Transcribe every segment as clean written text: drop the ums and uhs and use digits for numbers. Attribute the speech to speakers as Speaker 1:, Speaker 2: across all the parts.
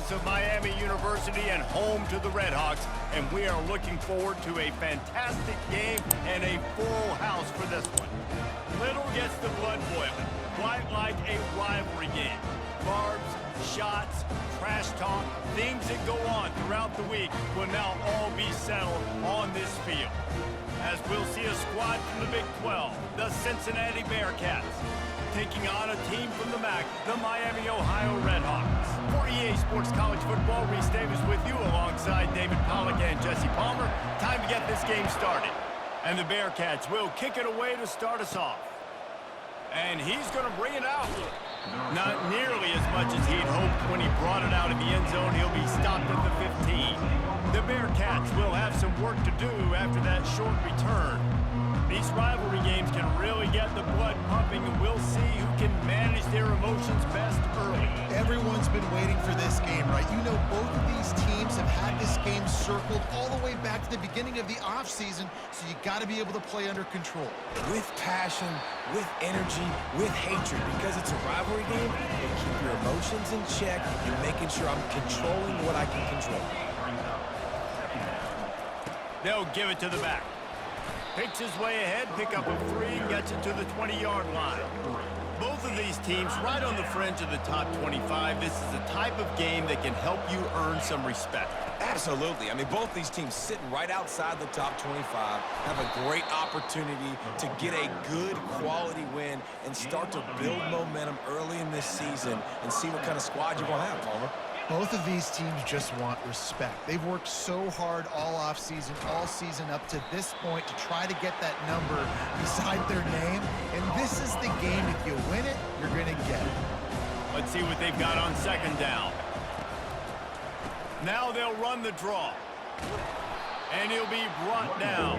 Speaker 1: campus of Miami University and home to the Redhawks, and we are looking forward to a fantastic game and a full house for this one. Little gets the blood boiling, quite like a rivalry game. Barbs, shots, trash talk, things that go on throughout the week will now all be settled on this field. As we'll see a squad from the Big 12, the Cincinnati Bearcats, taking on a team from the MAC, the Miami, Ohio Redhawks. For EA Sports College Football, Reese Davis with you alongside David Pollack and Jesse Palmer. Time to get this game started. And the Bearcats will kick it away to start us off. And he's going to bring it out. Not nearly as much as he'd hoped when he brought it out of the end zone. He'll be stopped at the 15. The Bearcats will have some work to do after that short return. These rivalry games can really get the blood pumping, and we'll see who can manage their emotions best early.
Speaker 2: Everyone's been waiting for this game, right? You know, both of these teams have had this game circled all the way back to the beginning of the offseason, so you got to be able to play under control.
Speaker 3: With passion, with energy, with hatred, because it's a rivalry game, you keep your emotions in check and making sure I'm controlling what I can control.
Speaker 1: They'll give it to the back. Picks his way ahead, pick up a 3, gets it to the 20-yard line. Both of these teams right on the fringe of the top 25. This is the type of game that can help you earn some respect.
Speaker 3: Absolutely. I mean, both these teams sitting right outside the top 25 have a great opportunity to get a good quality win and start to build momentum early in this season and see what kind of squad you're going to have, Palmer.
Speaker 2: Both of these teams just want respect. They've worked so hard all offseason, all season up to this point to try to get that number beside their name. And this is the game. If you win it, you're going to get it.
Speaker 1: Let's see what they've got on second down. Now they'll run the draw. And he'll be brought down.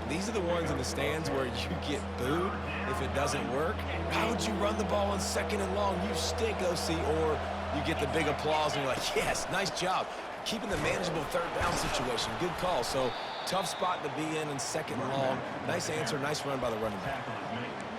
Speaker 3: These are the ones in the stands where you get booed if it doesn't work. How would you run the ball on second and long? You stink, OC, or you get the big applause and you're like, yes, nice job. Keeping the manageable third down situation. Good call. So tough spot to be in second and long. Nice answer, nice run by the running back.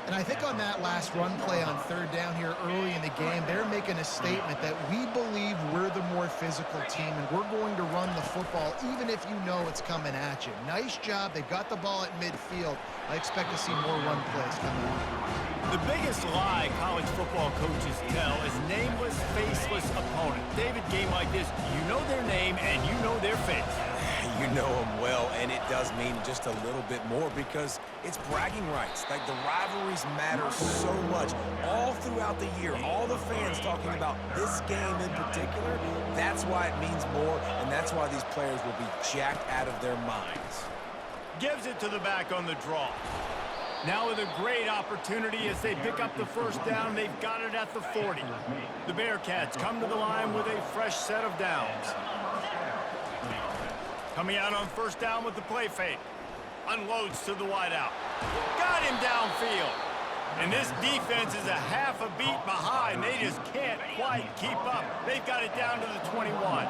Speaker 2: And I think on that last run play on third down here early in the game, they're making a statement that we believe we're the more physical team and we're going to run the football even if you know it's coming at you. Nice job. They got the ball at midfield. I expect to see more run plays coming up.
Speaker 1: The biggest lie college football coaches tell is nameless, faceless opponent. David, game like this, you know their name and you know their face.
Speaker 3: You know them well, and it does mean just a little bit more because it's bragging rights. Like, the rivalries matter so much all throughout the year. All the fans talking about this game in particular, that's why it means more, and that's why these players will be jacked out of their minds.
Speaker 1: Gives it to the back on the draw. Now with a great opportunity as they pick up the first down, they've got it at the 40. The Bearcats come to the line with a fresh set of downs. Coming out on first down with the play fake. Unloads to the wideout. Got him downfield. And this defense is a half a beat behind. They just can't quite keep up. They've got it down to the 21.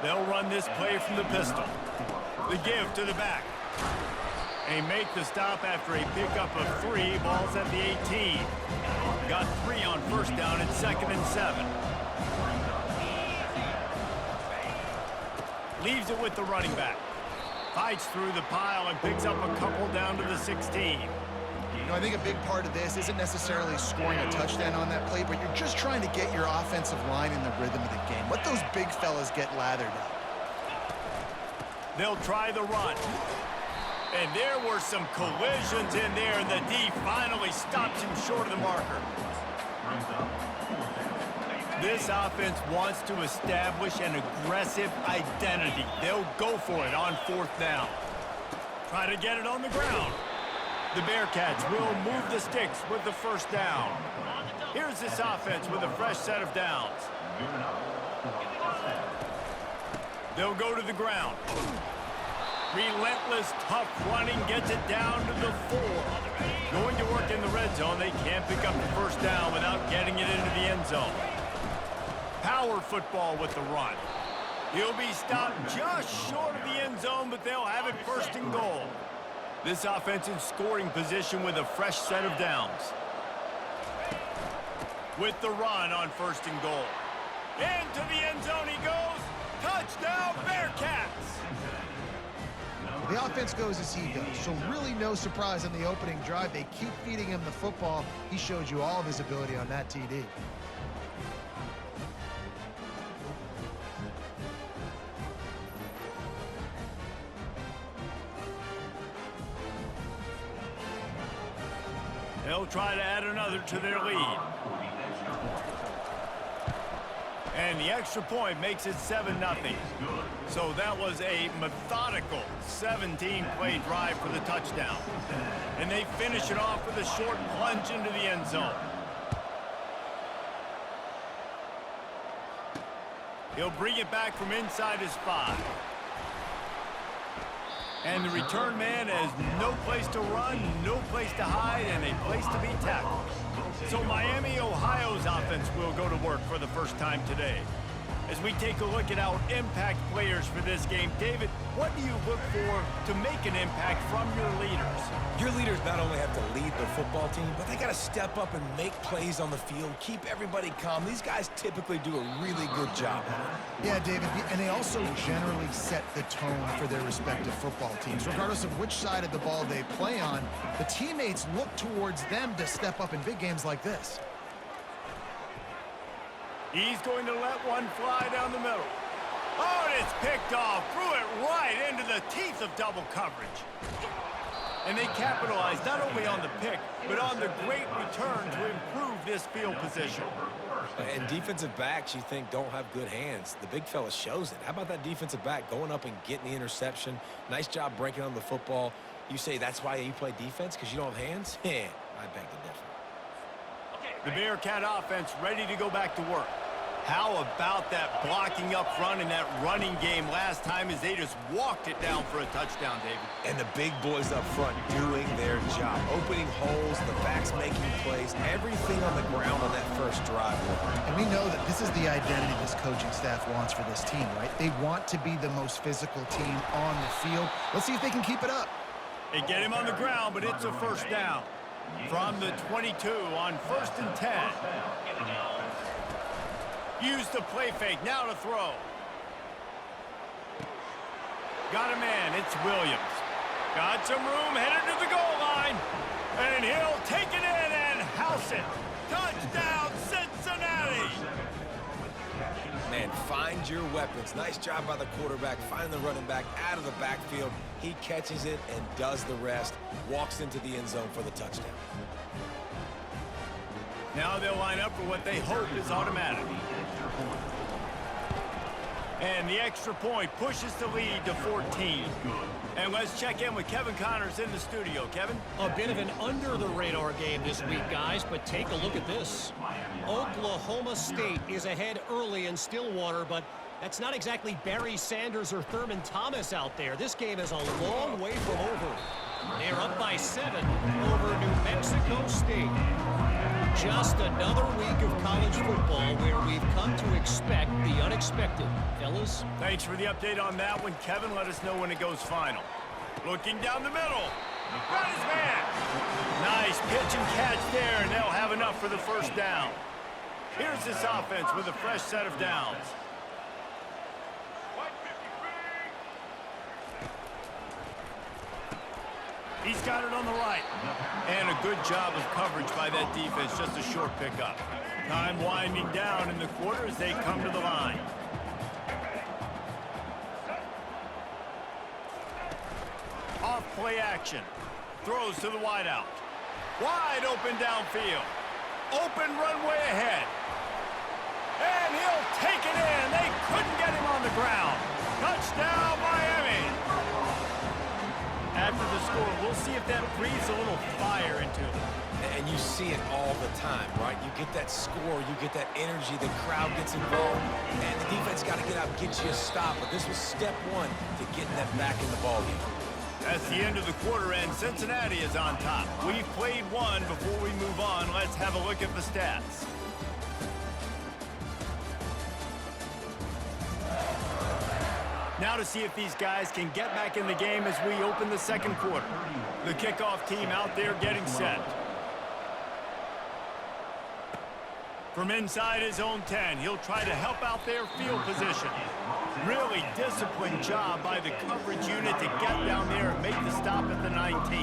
Speaker 1: They'll run this play from the pistol. The give to the back. They make the stop after a pickup of 3. Ball's at the 18. Got 3 on first down and 2nd and 7. Leaves it with the running back. Fights through the pile and picks up a couple down to the 16.
Speaker 2: You know, I think a big part of this isn't necessarily scoring a touchdown on that play, but you're just trying to get your offensive line in the rhythm of the game. Let those big fellas get lathered up.
Speaker 1: They'll try the run. And there were some collisions in there, and the D finally stops him short of the marker. This offense wants to establish an aggressive identity. They'll go for it on fourth down. Try to get it on the ground. The Bearcats will move the sticks with the first down. Here's this offense with a fresh set of downs. They'll go to the ground. Relentless, tough running gets it down to the 4. Going to work in the red zone. They can't pick up the first down without getting it into the end zone. Power football with the run. He'll be stopped just short of the end zone, but they'll have it first and goal. This offense in scoring position with a fresh set of downs. With the run on first and goal. Into the end zone
Speaker 2: the offense goes as he goes. So really no surprise on the opening drive. They keep feeding him the football. He showed you all of his ability on that TD.
Speaker 1: They'll try to add another to their lead. And the extra point makes it 7-0. So that was a methodical 17-play drive for the touchdown. And they finish it off with a short plunge into the end zone. He'll bring it back from inside his 5. And the return man has no place to run, no place to hide, and a place to be tackled. So Miami, Ohio's offense will go to work for the first time today. As we take a look at our impact players for this game, David, what do you look for to make an impact from your leaders?
Speaker 3: Your leaders not only have to lead their football team, but they got to step up and make plays on the field, keep everybody calm. These guys typically do a really good job.
Speaker 2: Yeah, David, and they also generally set the tone for their respective football teams. Regardless of which side of the ball they play on, the teammates look towards them to step up in big games like this.
Speaker 1: He's going to let one fly down the middle. Oh, and it's picked off. Threw it right into the teeth of double coverage. And they capitalized not only on the pick, but on the great return to improve this field position.
Speaker 3: And defensive backs, you think, don't have good hands. The big fella shows it. How about that defensive back going up and getting the interception? Nice job breaking on the football. You say that's why you play defense, because you don't have hands? Yeah, I beg to differ.
Speaker 1: The Bearcat offense ready to go back to work. How about that blocking up front and that running game last time as they just walked it down for a touchdown, David?
Speaker 3: And the big boys up front doing their job. Opening holes, the backs making plays, everything on the ground on that first drive.
Speaker 2: And we know that this is the identity this coaching staff wants for this team, right? They want to be the most physical team on the field. Let's see if they can keep it up.
Speaker 1: They get him on the ground, but it's a first down. From the 22 on 1st and 10. Use the play fake, now to throw. Got a man, it's Williams. Got some room, headed to the goal line. And he'll take it in and house it. Touchdown, Cincinnati!
Speaker 3: Man, find your weapons. Nice job by the quarterback, finding the running back out of the backfield. He catches it and does the rest. Walks into the end zone for the touchdown.
Speaker 1: Now they'll line up for what they hope is automatic. And the extra point pushes the lead to 14. And let's check in with Kevin Connors in the studio. Kevin?
Speaker 4: A bit of an under-the-radar game this week, guys, but take a look at this. Oklahoma State is ahead early in Stillwater, but that's not exactly Barry Sanders or Thurman Thomas out there. This game is a long way from over. They're up by 7 over New Mexico State. Just another week of college football where we've come to expect the unexpected. Fellas?
Speaker 1: Thanks for the update on that one, Kevin. Let us know when it goes final. Looking down the middle. Got his man. Nice pitch and catch there, and they'll have enough for the first down. Here's this offense with a fresh set of downs. He's got it on the right. And a good job of coverage by that defense, just a short pickup. Time winding down in the quarter as they come to the line. Off play action. Throws to the wideout. Wide open downfield. Open runway ahead. And he'll take it in. They couldn't get him on the ground. Touchdown, Miami. After the score, we'll see if that breathes a little fire into him.
Speaker 3: And you see it all the time, right? You get that score, you get that energy, the crowd gets involved, and the defense got to get out and get you a stop. But this was step one to getting them back in the ballgame.
Speaker 1: That's the end of the quarter, and Cincinnati is on top. We've played one. Before we move on, let's have a look at the stats. Now to see if these guys can get back in the game as we open the second quarter. The kickoff team out there getting set. From inside his own 10, he'll try to help out their field position. Really disciplined job by the coverage unit to get down there and make the stop at the 19.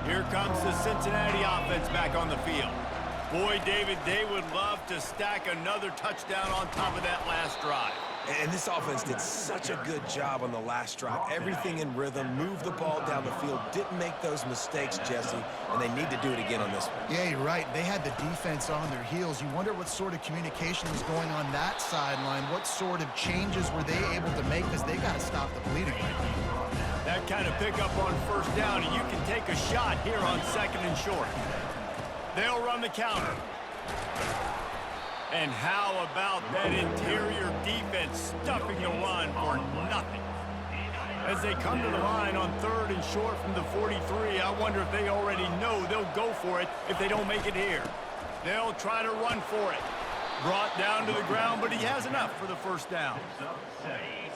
Speaker 1: Here comes the Cincinnati offense back on the field. Boy, David, they would love to stack another touchdown on top of that last drive.
Speaker 3: And this offense did such a good job on the last drive. Everything in rhythm, moved the ball down the field, didn't make those mistakes, Jesse, and they need to do it again on this one.
Speaker 2: Yeah, you're right. They had the defense on their heels. You wonder what sort of communication was going on that sideline. What sort of changes were they able to make, because they got to stop the bleeding right now.
Speaker 1: That kind of pickup on first down, and you can take a shot here on 2nd and short. They'll run the counter. And how about that interior defense stuffing the run for nothing? As they come to the line on 3rd and short from the 43, I wonder if they already know they'll go for it if they don't make it here. They'll try to run for it. Brought down to the ground, but he has enough for the first down.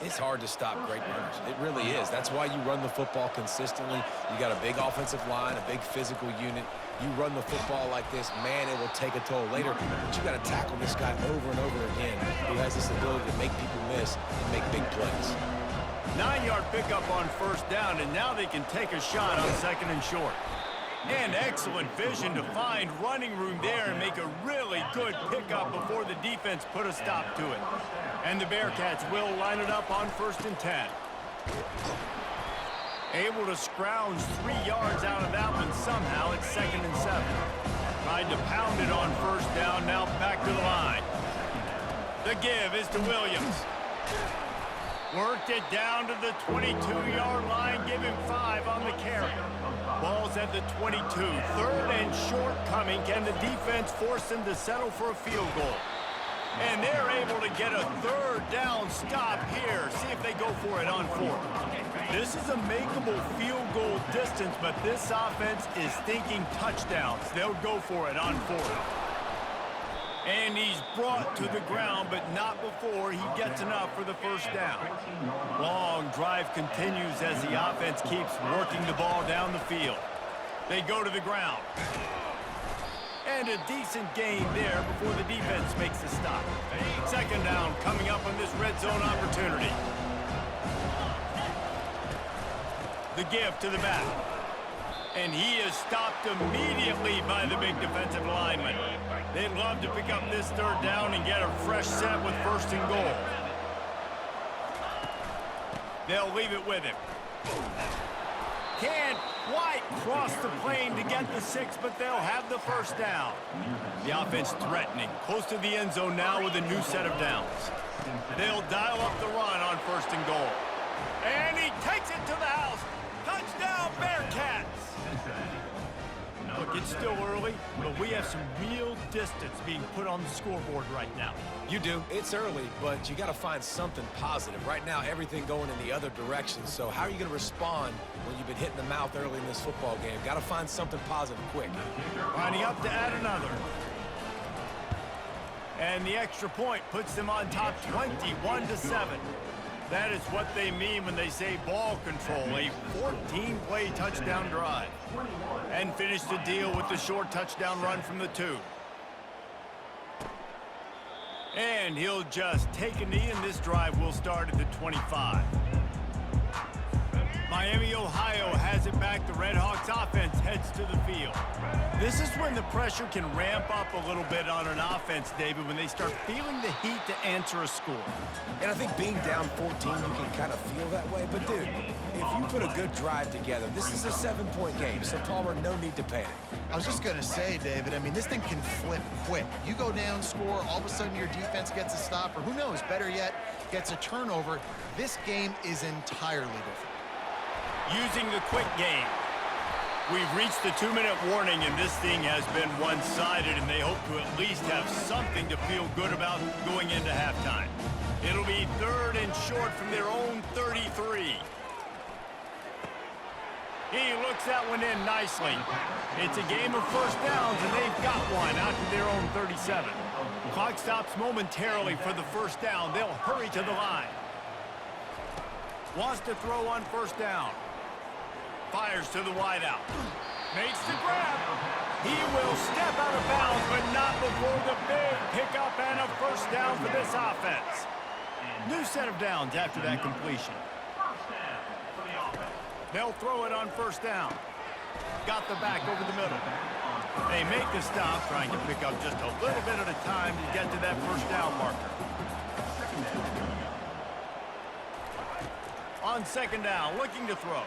Speaker 3: It's hard to stop great runners. It really is. That's why you run the football consistently. You got a big offensive line, a big physical unit. You run the football like this, man, it will take a toll later. But you got to tackle this guy over and over again who has this ability to make people miss and make big plays.
Speaker 1: 9-yard pickup on first down, and now they can take a shot on 2nd and short. And excellent vision to find running room there and make a really good pickup before the defense put a stop to it. And the Bearcats will line it up on 1st and 10. Able to scrounge 3 yards out of that one somehow. It's 2nd and 7. Tried to pound it on first down, now back to the line. The give is to Williams. Worked it down to the 22-yard line, give him 5 on the carry. Ball's at the 22. 3rd and short coming. Can the defense force them to settle for a field goal? And they're able to get a 3rd down stop here. See if they go for it on 4th. This is a makeable field goal distance, but this offense is thinking touchdowns. They'll go for it on 4th. And he's brought to the ground, but not before he gets enough for the first down. Long drive continues as the offense keeps working the ball down the field. They go to the ground. And a decent gain there before the defense makes the stop. 2nd down coming up on this red zone opportunity. The give to the back. And he is stopped immediately by the big defensive lineman. They'd love to pick up this 3rd down and get a fresh set with 1st and goal. They'll leave it with him. Can't quite cross the plane to get the 6, but they'll have the first down. The offense threatening, close to the end zone now with a new set of downs. They'll dial up the run on 1st and goal. And he takes it to the house. Touchdown, Bearcats! Look, it's still early, but we have some real distance being put on the scoreboard right now.
Speaker 3: You do. It's early, but you got to find something positive. Right now, everything going in the other direction. So how are you going to respond when you've been hit in the mouth early in this football game? Got to find something positive quick.
Speaker 1: Lining up to add another. And the extra point puts them on top 21-7. That is what they mean when they say ball control, a 14-play touchdown drive. And finish the deal with the short touchdown run from the 2. And he'll just take a knee, and this drive will start at the 25. Miami, Ohio has it back. The Redhawks offense heads to the field. This is when the pressure can ramp up a little bit on an offense, David, when they start feeling the heat to answer a score.
Speaker 3: And I think being down 14, you can kind of feel that way. But, dude, if you put a good drive together, this is a 7-point game, so, Palmer, no need to panic.
Speaker 2: I was just going to say, David, I mean, this thing can flip quick. You go down, score, all of a sudden your defense gets a stop, or who knows, better yet, gets a turnover. This game is entirely different.
Speaker 1: Using the quick game. We've reached the 2-minute warning, and this thing has been one-sided, and they hope to at least have something to feel good about going into halftime. It'll be 3rd and short from their own 33. He looks that one in nicely. It's a game of first downs, and they've got one out to their own 37. Clock stops momentarily for the first down. They'll hurry to the line. Wants to throw on first down. Fires to the wideout. Makes the grab. He will step out of bounds, but not before the big pickup and a first down for this offense. New set of downs after that completion. They'll throw it on first down. Got the back over the middle. They make the stop, trying to pick up just a little bit at a time to get to that first down marker. On second down, looking to throw.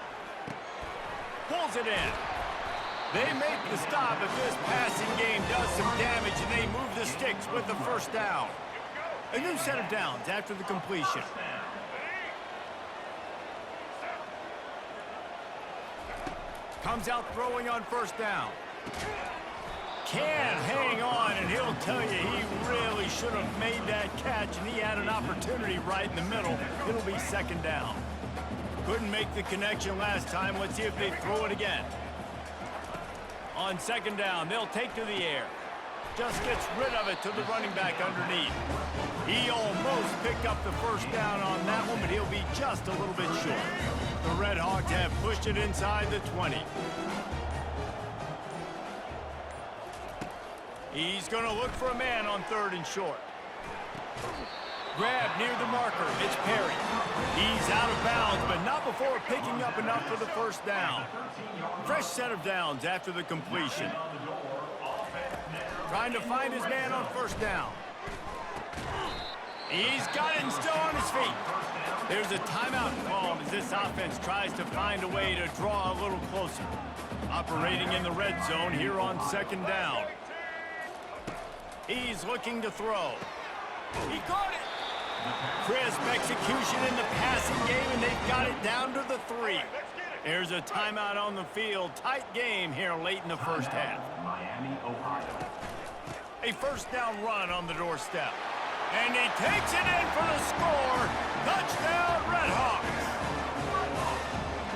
Speaker 1: Pulls it in. They make the stop, but this passing game does some damage, and they move the sticks with the first down. A new set of downs after the completion. Comes out throwing on first down. Can't hang on, and he'll tell you he really should have made that catch, and he had an opportunity right in the middle. It'll be second down. Couldn't make the connection last time. Let's see if they throw it again. On second down, they'll take to the air. Just gets rid of it to the running back underneath. He almost picked up the first down on that one, but he'll be just a little bit short. The Red Hawks have pushed it inside the 20. He's going to look for a man on third and short. Grab near the marker. It's Perry. He's out of bounds, but not before picking up enough for the first down. Fresh set of downs after the completion. Trying to find his man on first down. He's got it and still on his feet. There's a timeout called as this offense tries to find a way to draw a little closer. Operating in the red zone here on second down. He's looking to throw. He got it. Crisp execution in the passing game, and they've got it down to the 3. There's a timeout on the field. Tight game here late in the first half. A first down run on the doorstep. And he takes it in for the score. Touchdown, Red Hawks.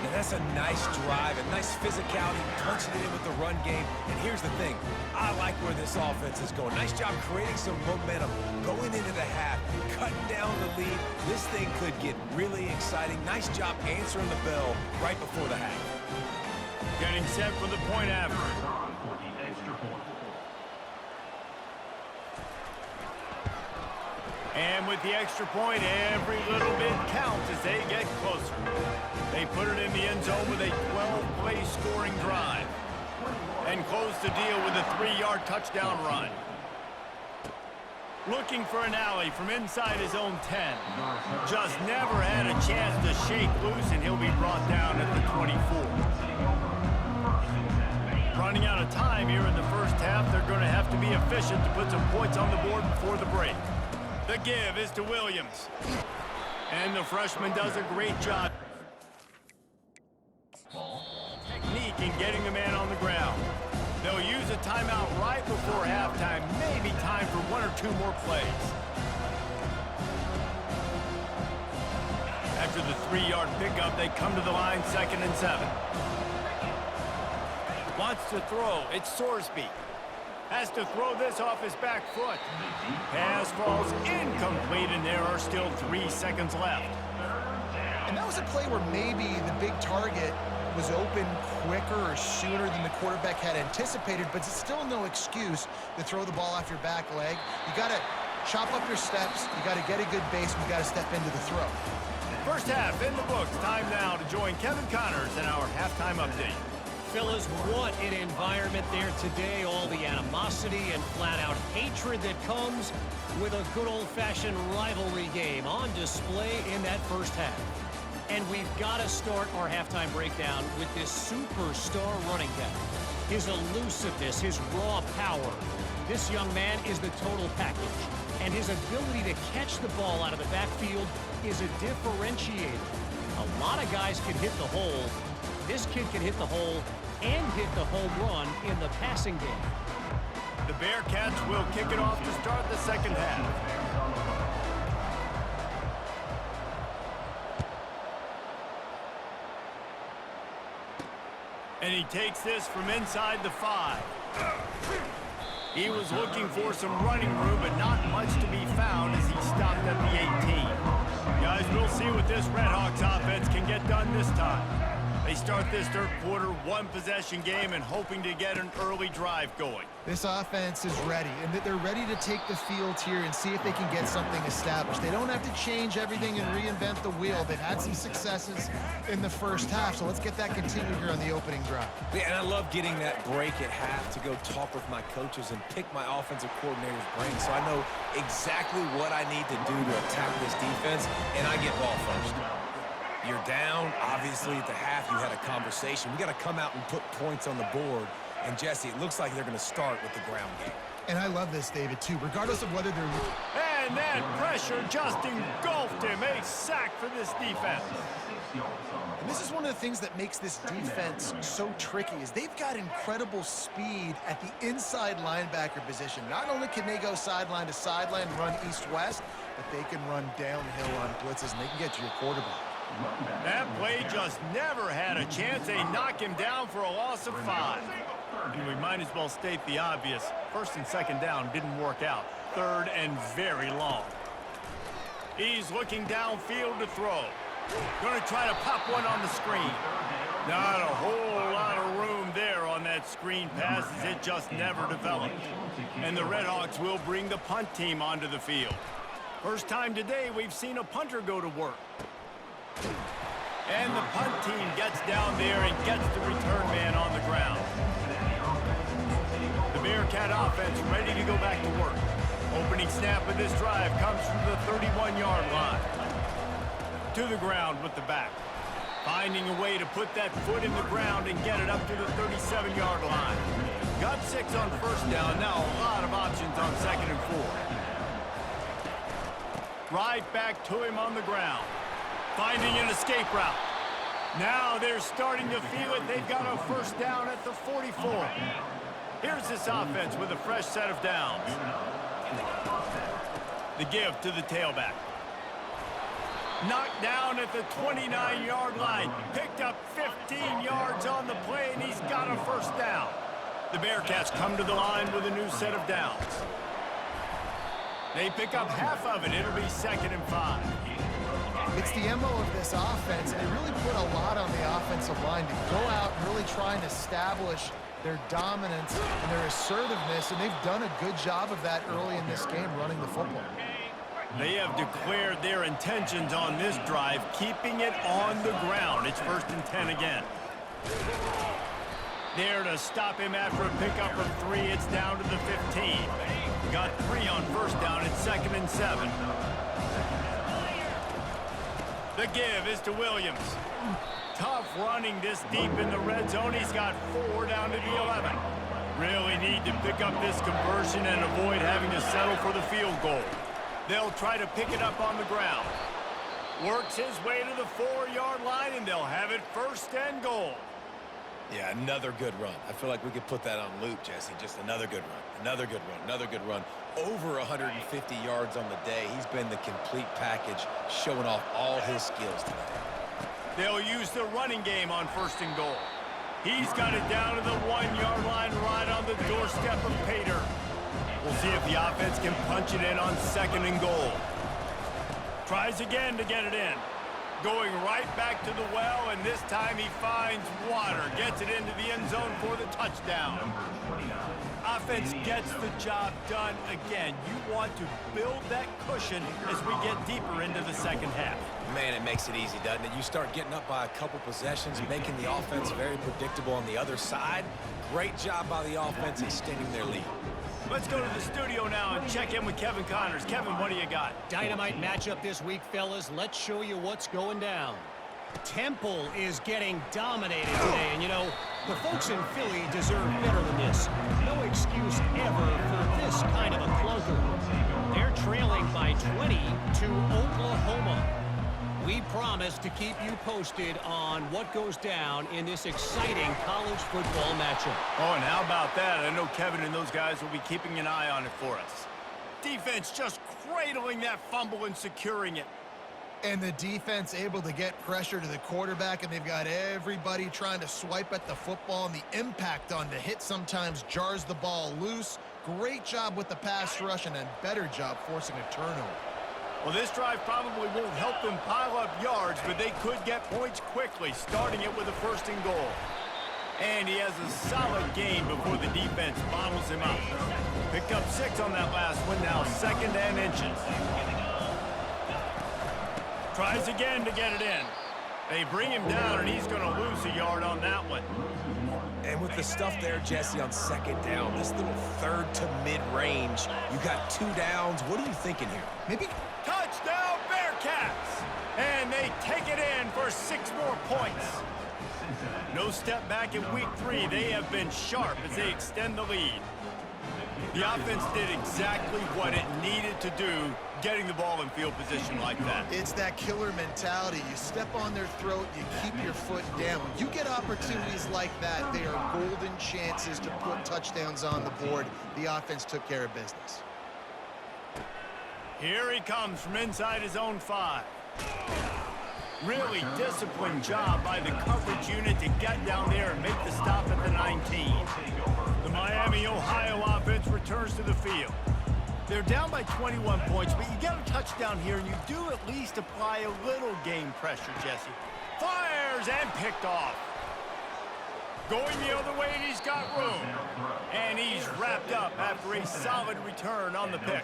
Speaker 3: And that's a nice drive, a nice physicality, punching it in with the run game. And here's the thing. I like where this offense is going. Nice job creating some momentum, going into the half, cutting down the lead. This thing could get really exciting. Nice job answering the bell right before the half.
Speaker 1: Getting set for the point after. And with the extra point, every little bit counts as they get closer. They put it in the end zone with a 12-play scoring drive. And close the deal with a 3-yard touchdown run. Looking for an alley from inside his own 10. Just never had a chance to shake loose, and he'll be brought down at the 24. Running out of time here in the first half, they're going to have to be efficient to put some points on the board before the break. The give is to Williams. And the freshman does a great job. Technique in getting the man on the ground. They'll use a timeout right before halftime. Maybe time for 1 or 2 more plays. After the 3-yard pickup, they come to the line, 2nd and 7. Wants to throw. It's Sorsby. Has to throw this off his back foot. Pass falls incomplete, and there are still 3 seconds left.
Speaker 2: And that was a play where maybe the big target was open quicker or sooner than the quarterback had anticipated, but it's still no excuse to throw the ball off your back leg. You got to chop up your steps. You got to get a good base, and you got to step into the throw.
Speaker 1: First half in the books. Time now to join Kevin Connors in our halftime update.
Speaker 4: Fellas, what an environment there today. All the animosity and flat-out hatred that comes with a good old-fashioned rivalry game on display in that first half. And we've got to start our halftime breakdown with this superstar running back. His elusiveness, his raw power. This young man is the total package. And his ability to catch the ball out of the backfield is a differentiator. A lot of guys can hit the hole. This kid can hit the hole and hit the home run in the passing game.
Speaker 1: The Bearcats will kick it off to start the second half. And he takes this from inside the 5. He was looking for some running room, but not much to be found as he stopped at the 18. Guys, we'll see what this Red Hawks offense can get done this time. They start this third quarter one-possession game and hoping to get an early drive going.
Speaker 2: This offense is ready, and they're ready to take the field here and see if they can get something established. They don't have to change everything and reinvent the wheel. They've had some successes in the first half, so let's get that continued here on the opening drive.
Speaker 3: Yeah, and I love getting that break at half to go talk with my coaches and pick my offensive coordinator's brain so I know exactly what I need to do to attack this defense, and I get ball first. You're down. Obviously, at the half, you had a conversation. We got to come out and put points on the board. And, Jesse, it looks like they're going to start with the ground game.
Speaker 2: And I love this, David, too. Regardless of whether they're...
Speaker 1: And that pressure just engulfed him. A sack for this defense.
Speaker 2: And this is one of the things that makes this defense so tricky is they've got incredible speed at the inside linebacker position. Not only can they go sideline to sideline, run east-west, but they can run downhill on blitzes, and they can get to your quarterback.
Speaker 1: That play just never had a chance. They knock him down for a loss of 5. And we might as well state the obvious. First and second down didn't work out. Third and very long. He's looking downfield to throw. Going to try to pop one on the screen. Not a whole lot of room there on that screen pass as it just never developed. And the Redhawks will bring the punt team onto the field. First time today we've seen a punter go to work. And the punt team gets down there and gets the return man on the ground. The Bearcat offense ready to go back to work. Opening snap of this drive comes from the 31-yard line. To the ground with the back. Finding a way to put that foot in the ground and get it up to the 37-yard line. Got 6 on first down. Now a lot of options on second and 4. Right back to him on the ground. Finding an escape route. Now they're starting to feel it. They've got a first down at the 44. Here's this offense with a fresh set of downs. The give to the tailback. Knocked down at the 29-yard line. Picked up 15 yards on the play, and he's got a first down. The Bearcats come to the line with a new set of downs. They pick up half of it. It'll be second and 5.
Speaker 2: It's the MO of this offense, and they really put a lot on the offensive line to go out and really try and establish their dominance and their assertiveness, and they've done a good job of that early in this game running the football.
Speaker 1: They have declared their intentions on this drive, keeping it on the ground. It's first and 10 again. There to stop him after a pickup of 3. It's down to the 15. Got 3 on first down. It's second and 7. The give is to Williams. Tough running this deep in the red zone. He's got 4 down to the 11. Really need to pick up this conversion and avoid having to settle for the field goal. They'll try to pick it up on the ground. Works his way to the 4-yard line, and they'll have it first and goal.
Speaker 3: Yeah, another good run. I feel like we could put that on loop, Jesse. Just another good run, another good run, another good run. Over 150 yards on the day. He's been the complete package, showing off all his skills today.
Speaker 1: They'll use the running game on first and goal. He's got it down to the 1-yard line right on the doorstep of Pater. We'll see if the offense can punch it in on second and goal. Tries again to get it in. Going right back to the well, and this time he finds water. Gets it into the end zone for the touchdown. Offense gets the job done again. You want to build that cushion as we get deeper into the second half.
Speaker 3: Man, it makes it easy, doesn't it? You start getting up by a couple possessions, making the offense very predictable on the other side. Great job by the offense extending their lead.
Speaker 1: Let's go to the studio now and check in with Kevin Connors. Kevin, what do you got?
Speaker 4: Dynamite matchup this week, fellas. Let's show you what's going down. Temple is getting dominated today, and you know, the folks in Philly deserve better than this. No excuse ever for this kind of a clunker. They're trailing by 20 to Oklahoma. We promise to keep you posted on what goes down in this exciting college football matchup.
Speaker 1: Oh, and how about that? I know Kevin and those guys will be keeping an eye on it for us. Defense just cradling that fumble and securing it.
Speaker 2: And the defense able to get pressure to the quarterback, and they've got everybody trying to swipe at the football, and the impact on the hit sometimes jars the ball loose. Great job with the pass rush, and a better job forcing a turnover.
Speaker 1: Well, this drive probably won't help them pile up yards, but they could get points quickly, starting it with a 1st and goal. And he has a solid gain before the defense bottles him up. Picked up 6 on that last one, now 2nd and inches. Tries again to get it in. They bring him down, and he's going to lose a yard on that one.
Speaker 3: And with the stuff there, Jesse, on 2nd down, this little 3rd to mid-range, you got 2 downs. What are you thinking here?
Speaker 2: Maybe
Speaker 1: Touchdown, Bearcats! And they take it in for 6 more points. No step back in week 3. They have been sharp as they extend the lead. The offense did exactly what it needed to do, getting the ball in field position like that.
Speaker 2: it's that killer mentality. You step on their throat, you keep your foot down. When you get opportunities like that, they are golden chances to put touchdowns on the board. The offense took care of business.
Speaker 1: Here he comes from inside his own 5. Really disciplined job by the coverage unit to get down there and make the stop at the 19. The Miami, Ohio offense returns to the field. They're down by 21 points, but you get a touchdown here, and you do at least apply a little game pressure, Jesse. Fires and picked off. Going the other way, and he's got room. And he's wrapped up after a solid return on the pick.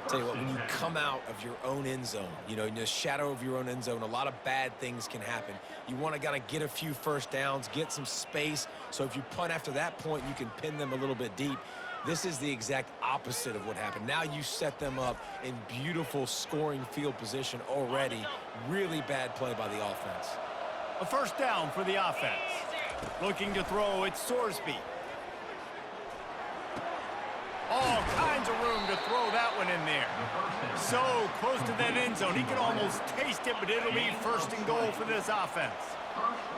Speaker 3: Tell you what, when you come out of your own end zone, you know, in the shadow of your own end zone, a lot of bad things can happen. You want to kind of get a few 1st downs, get some space, so if you punt after that point, you can pin them a little bit deep. This is the exact opposite of what happened. Now you set them up in beautiful scoring field position already. Really bad play by the offense.
Speaker 1: A 1st down for the offense. Looking to throw, it's Sorsby. All kinds of room to throw that one in there. So close to that end zone. He can almost taste it, but it'll be 1st and goal for this offense.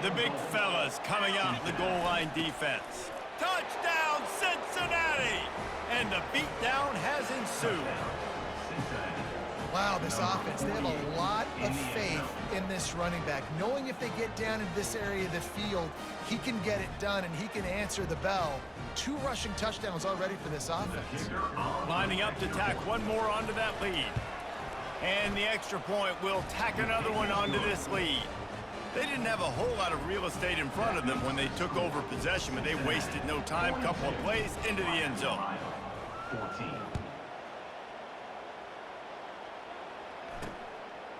Speaker 1: The big fellas coming out in the goal line defense. Touchdown, Cincinnati! And the beatdown has ensued.
Speaker 2: Wow, this offense, they have a lot of faith in this running back, knowing if they get down into this area of the field, he can get it done and he can answer the bell. 2 rushing touchdowns already for this offense.
Speaker 1: Lining up to tack one more onto that lead. And the extra point will tack another one onto this lead. They didn't have a whole lot of real estate in front of them when they took over possession, but they wasted no time. Couple of plays into the end zone.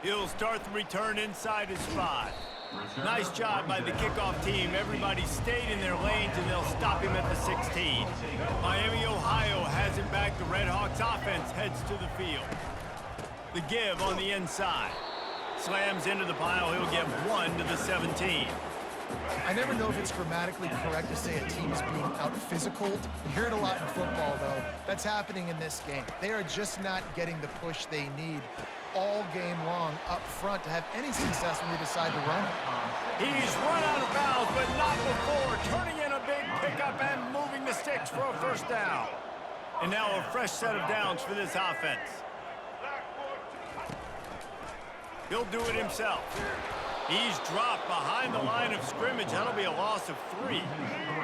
Speaker 1: He'll start the return inside his 5. Nice job by the kickoff team. Everybody stayed in their lanes, and they'll stop him at the 16. Miami, Ohio has it back. The Red Hawks offense heads to the field. The give on the inside. Slams into the pile. He'll get 1 to the 17.
Speaker 2: I never know if it's grammatically correct to say a team is being out-physical. You hear it a lot in football, though. That's happening in this game. They are just not getting the push they need all game long up front to have any success when they decide to run it.
Speaker 1: He's run out of bounds, but not before. Turning in a big pickup and moving the sticks for a 1st down. And now a fresh set of downs for this offense. He'll do it himself. He's dropped behind the line of scrimmage. That'll be a loss of 3.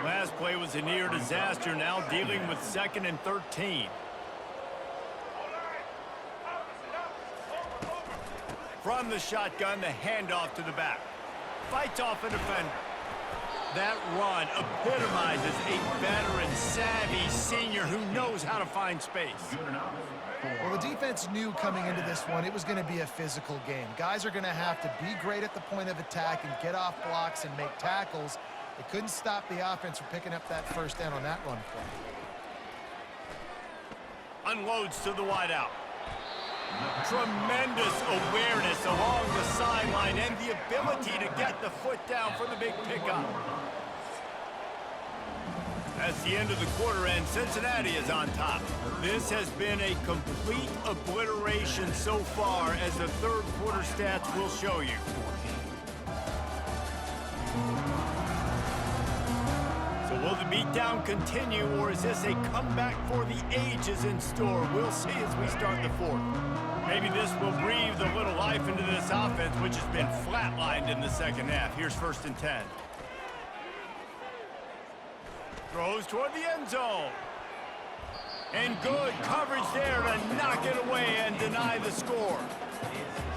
Speaker 1: Last play was a near disaster. Now dealing with 2nd and 13. From the shotgun, the handoff to the back. Fights off a defender. That run epitomizes a veteran, savvy senior who knows how to find space.
Speaker 2: Well, the defense knew coming into this one it was going to be a physical game. Guys are going to have to be great at the point of attack and get off blocks and make tackles. They couldn't stop the offense from picking up that 1st down on that run play.
Speaker 1: Unloads to the wideout. Tremendous awareness along the sideline and the ability to get the foot down for the big pickup. That's the end of the quarter, and Cincinnati is on top. This has been a complete obliteration so far, as the 3rd quarter stats will show you. So will the beatdown continue, or is this a comeback for the ages in store? We'll see as we start the 4th. Maybe this will breathe a little life into this offense, which has been flatlined in the 2nd half. Here's 1st and 10. Throws toward the end zone. And good coverage there to knock it away and deny the score.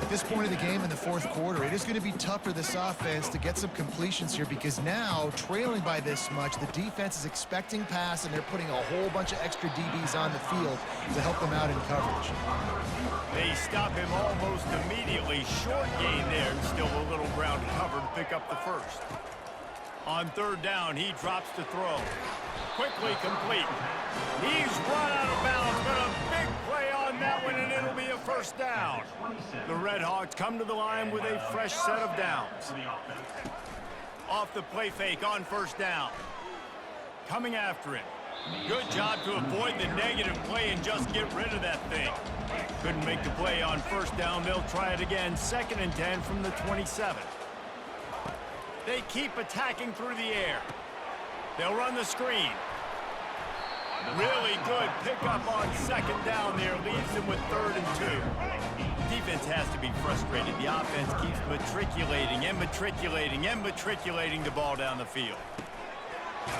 Speaker 2: At this point of the game in the fourth quarter, it is going to be tough for this offense to get some completions here because now, trailing by this much, the defense is expecting pass, and they're putting a whole bunch of extra DBs on the field to help them out in coverage.
Speaker 1: They stop him almost immediately. Short gain there, and still a little ground to cover to pick up the first. On third down, he drops to throw. Quickly complete. He's run out of bounds, but a big play on that one, and it'll be a first down. The Redhawks come to the line with a fresh set of downs. Off the play fake on first down. Coming after it. Good job to avoid the negative play and just get rid of that thing. Couldn't make the play on first down. They'll try it again. 2nd and 10 from the 27. They keep attacking through the air. They'll run the screen. Really good pickup on 2nd down there. Leaves them with 3rd and 2. Defense has to be frustrated. The offense keeps matriculating and matriculating and matriculating the ball down the field.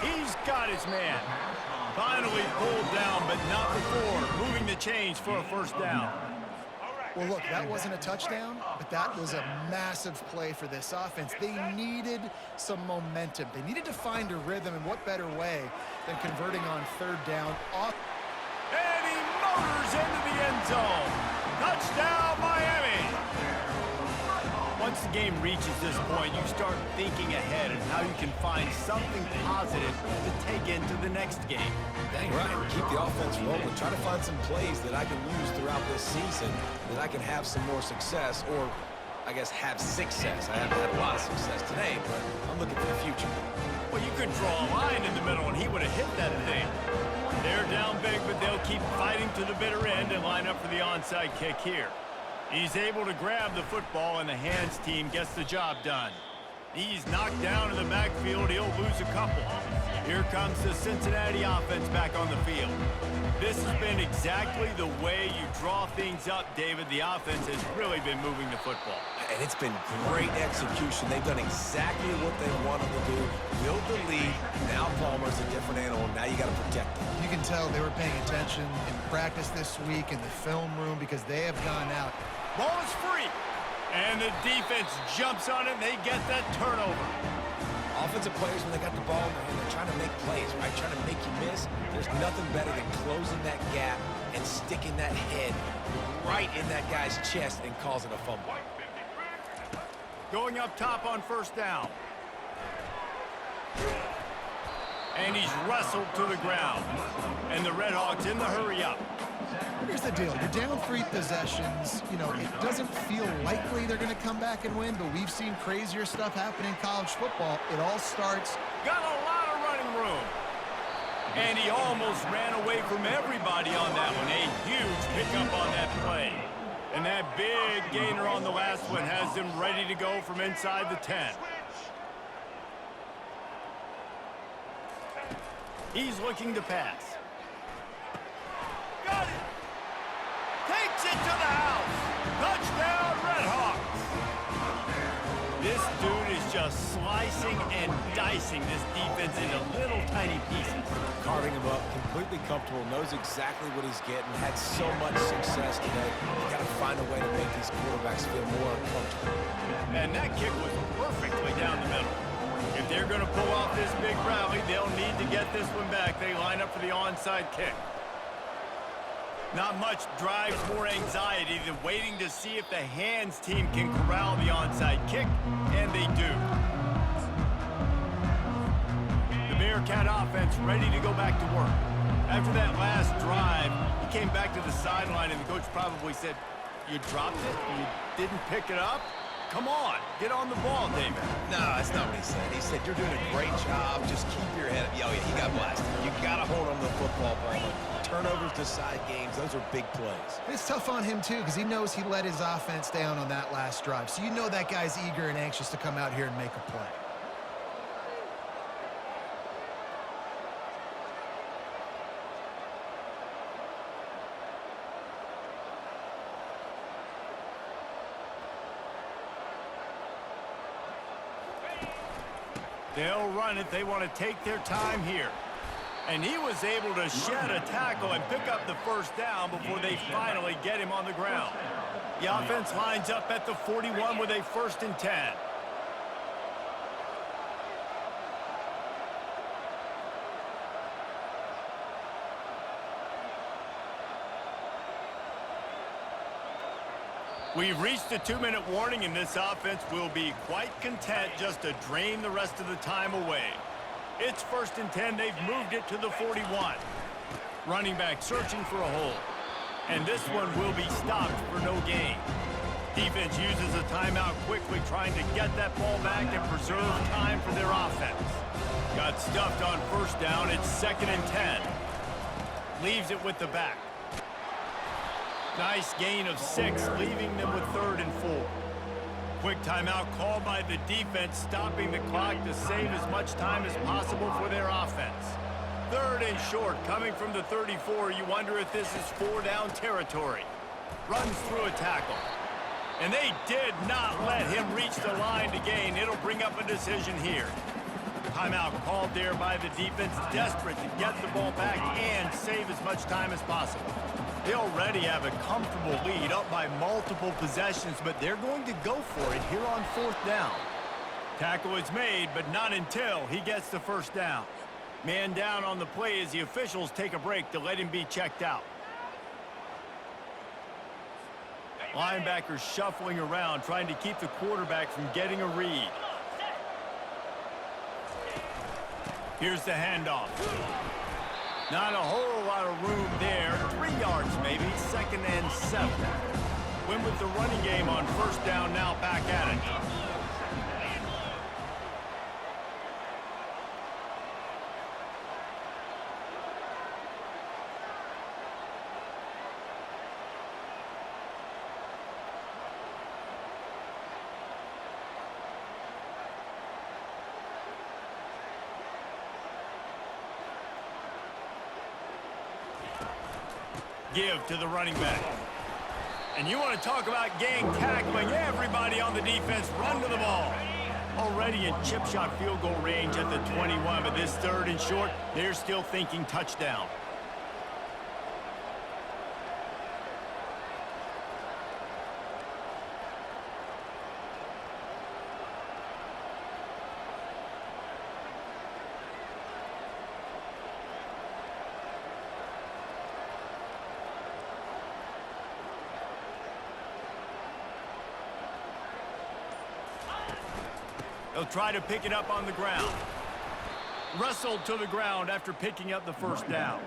Speaker 1: He's got his man. Finally pulled down, but not before. Moving the chains for a first down.
Speaker 2: Well, look, that wasn't a touchdown, but that was a massive play for this offense. They needed some momentum. They needed to find a rhythm, and what better way than converting on 3rd down.
Speaker 1: And he motors into the end zone. Touchdown, Miami! Once the game reaches this point, you start thinking ahead and how you can find something positive to take into the next game.
Speaker 3: Dang right. Keep the offense rolling. Try to find some plays that I can use throughout this season that I can have some more success, or I guess have success. I haven't had a lot of success today, but I'm looking for the future.
Speaker 1: Well, you could draw a line in the middle, and he would have hit that thing. They're down big, but they'll keep fighting to the bitter end and line up for the onside kick here. He's able to grab the football, and the hands team gets the job done. He's knocked down in the backfield. He'll lose a couple. Here comes the Cincinnati offense back on the field. This has been exactly the way you draw things up, David. The offense has really been moving the football.
Speaker 3: And it's been great execution. They've done exactly what they wanted to do. Build the lead. Now Palmer's a different animal. Now you got to protect him.
Speaker 2: You can tell they were paying attention in practice this week in the film room because they have gone out.
Speaker 1: Ball is free. And the defense jumps on it, and they get that turnover.
Speaker 3: Offensive players, when they got the ball in their hand, they're trying to make plays, right? Trying to make you miss. There's nothing better than closing that gap and sticking that head right in that guy's chest and causing a fumble.
Speaker 1: Going up top on first down. And he's wrestled to the ground. And the Redhawks in the hurry up.
Speaker 2: Here's the deal. You're down 3 possessions. You know, it doesn't feel likely they're going to come back and win, but we've seen crazier stuff happen in college football. It all starts.
Speaker 1: Got a lot of running room. And he almost ran away from everybody on that one. A huge pickup on that play. And that big gainer on the last one has him ready to go from inside the 10. He's looking to pass. Got it! Takes it to the house! Touchdown, Redhawks! This dude is just slicing and dicing this defense into little tiny pieces.
Speaker 3: Carving him up, completely comfortable, knows exactly what he's getting, had so much success today. You got to find a way to make these quarterbacks feel more uncomfortable.
Speaker 1: And that kick was perfectly down the middle. If they're going to pull off this big rally, they'll need to get this one back. They line up for the onside kick. Not much drives more anxiety than waiting to see if the hands team can corral the onside kick, and they do. The Bearcat offense ready to go back to work. After that last drive, he came back to the sideline, and the coach probably said, "You dropped it? You didn't pick it up? Come on, get on the ball, David."
Speaker 3: No, that's not what he said. He said, "You're doing a great job. Just keep your head up." Oh, yeah, he got blasted. You got to hold on to the football, Palmer. Turnovers decide games. Those are big plays.
Speaker 2: It's tough on him, too, because he knows he let his offense down on that last drive. So you know that guy's eager and anxious to come out here and make a play.
Speaker 1: They'll run it. They want to take their time here. And he was able to shed a tackle and pick up the first down before they finally get him on the ground. The offense lines up at the 41 with a 1st and 10. We've reached a 2-minute warning, and this offense will be quite content just to drain the rest of the time away. It's 1st and 10. They've moved it to the 41. Running back searching for a hole. And this one will be stopped for no gain. Defense uses a timeout quickly, trying to get that ball back and preserve time for their offense. Got stuffed on 1st down. It's 2nd and 10. Leaves it with the back. Nice gain of 6, leaving them with 3rd and 4. Quick timeout called by the defense, stopping the clock to save as much time as possible for their offense. 3rd and short, coming from the 34. You wonder if this is 4-down territory. Runs through a tackle. And they did not let him reach the line to gain. It'll bring up a decision here. Timeout called there by the defense, desperate to get the ball back and save as much time as possible. They already have a comfortable lead, up by multiple possessions, but they're going to go for it here on 4th down. Tackle is made, but not until he gets the 1st down. Man down on the play as the officials take a break to let him be checked out. Linebackers shuffling around, trying to keep the quarterback from getting a read. Here's the handoff. Not a whole lot of room there. 3 yards maybe, 2nd and 7. Win with the running game on 1st down, now back at it. Give to the running back. And you want to talk about gang tackling. Everybody on the defense run to the ball. Already in chip shot field goal range at the 21, but this 3rd and short, they're still thinking touchdown. They'll try to pick it up on the ground. Wrestled to the ground after picking up the 1st down.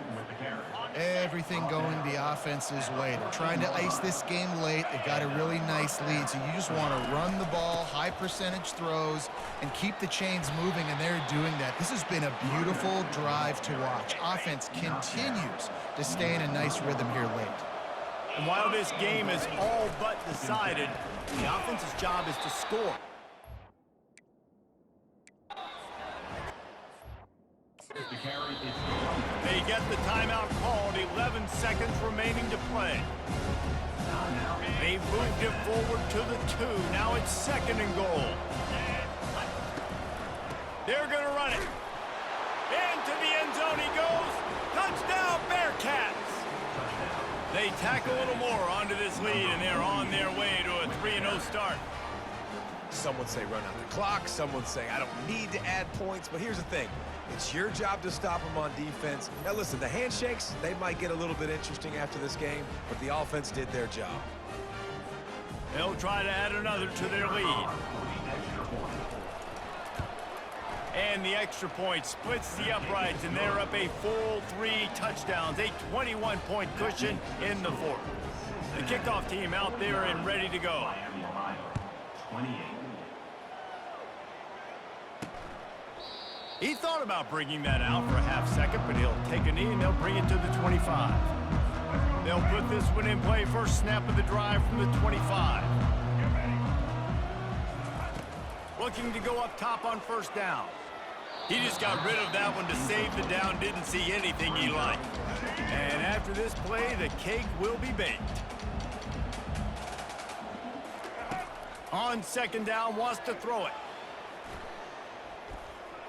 Speaker 2: Everything going the offense's way. They're trying to ice this game late. They've got a really nice lead, so you just want to run the ball, high percentage throws, and keep the chains moving, and they're doing that. This has been a beautiful drive to watch. Offense continues to stay in a nice rhythm here late.
Speaker 1: And while this game is all but decided, the offense's job is to score. They get the timeout called, 11 seconds remaining to play. They've moved it forward to the 2. Now it's 2nd and goal. They're going to run it. Into the end zone he goes. Touchdown, Bearcats. They tack a little more onto this lead, and they're on their way to a 3-0 start.
Speaker 3: Some would say run out the clock. Some would say I don't need to add points. But here's the thing. It's your job to stop them on defense. Now, listen, the handshakes, they might get a little bit interesting after this game, but the offense did their job.
Speaker 1: They'll try to add another to their lead. And the extra point splits the uprights, and they're up a full 3 touchdowns, a 21-point cushion in the 4th. The kickoff team out there and ready to go. He thought about bringing that out for a half-second, but he'll take a knee and they'll bring it to the 25. They'll put this one in play. First snap of the drive from the 25. Looking to go up top on 1st down. He just got rid of that one to save the down. Didn't see anything he liked. And after this play, the cake will be baked. On 2nd down, wants to throw it.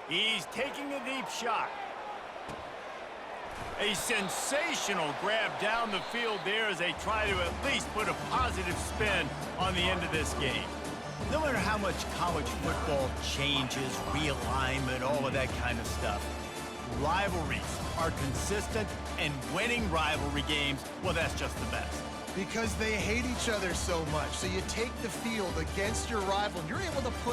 Speaker 1: He's taking a deep shot. A sensational grab down the field there as they try to at least put a positive spin on the end of this game.
Speaker 5: No matter how much college football changes, realignment, all of that kind of stuff, rivalries are consistent, and winning rivalry games, well, that's just the best.
Speaker 2: Because they hate each other so much. So you take the field against your rival, and you're able to put